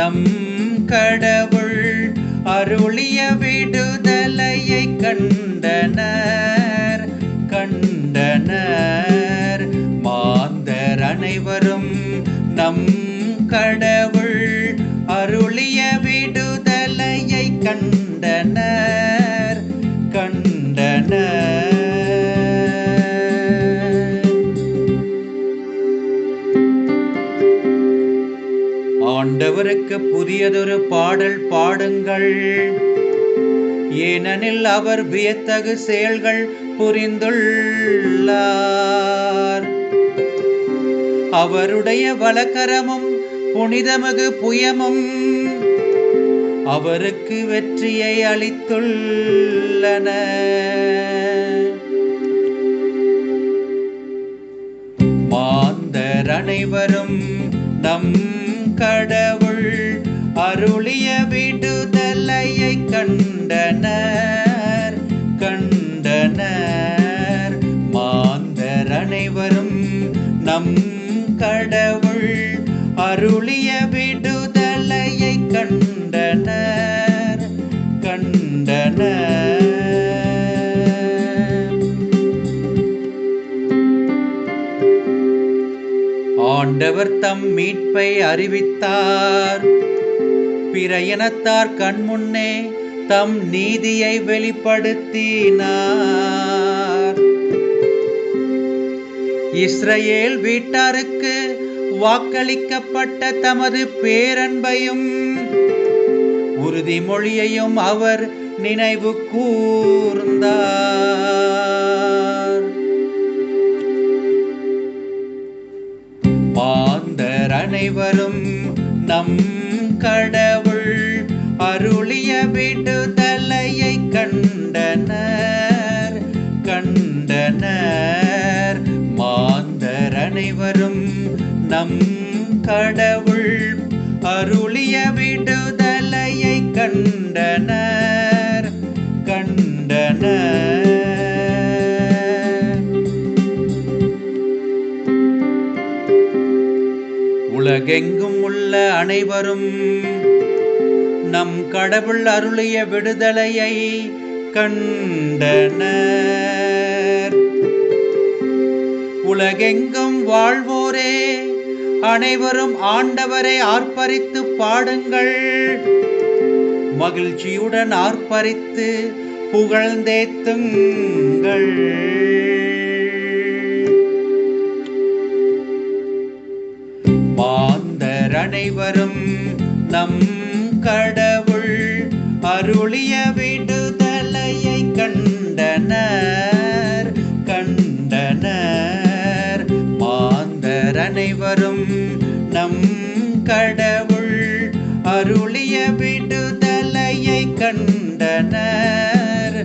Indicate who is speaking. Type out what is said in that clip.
Speaker 1: நம் கடவுள் அருளிய விடுதலையை கண்டனர் மாந்தர் அனைவரும் நம் கடவுள் அருளிய விடுதலையை கண்டனர் ஆண்டவருக்கு புதியதொரு பாடல் பாடுங்கள், ஏனெனில் அவர் வியத்தகு செயல்கள் புரிந்துள்ளார். அவருடைய வலக்கரமும் புனிதமிகு புயமும் அவருக்கு வெற்றியை அளித்துள்ளன. மாந்தர் அனைவரும் நம் கடவுள் அருளிய விடுதலையை கண்டனர் மாந்தர் அனைவரும் நம் கடவுள் அருளிய விடுதலையை கண்டனர் ஆண்டவர் தம் மீட்பை அறிவித்தார். பிற இனத்தார் கண்முன்னே தம் நீதியை வெளிப்படுத்தினார். இஸ்ரவேல் வீட்டாருக்கு வாக்களிக்கப்பட்ட தமது பேரன்பையும் உறுதிமொழியையும் அவர் நினைவு கூர்ந்தார். மாந்தர் அனைவரும் நம் கடவுள் அருளிய விடுதலையை கண்டனர் மாந்தர் அனைவரும் நம் கடவுள் அருளிய விடுதலையை கண்டனர் உலகெங்கும் உள்ள அனைவரும் நம் கடவுள் அருளிய விடுதலையை கண்டனர். உலகெங்கும் வாழ்வோரே அனைவரும் ஆண்டவரை ஆர்ப்பரித்து பாடுங்கள், மகிழ்ச்சியுடன் ஆர்ப்பரித்து புகழ்ந்தேத்துங்கள். மாந்தர் அனைவரும் நம் கடவுள் அருளிய விடுதலையை கண்டனர் மாந்தர் அனைவரும் நம் கடவுள் அருளிய விடுதலையை கண்டனர்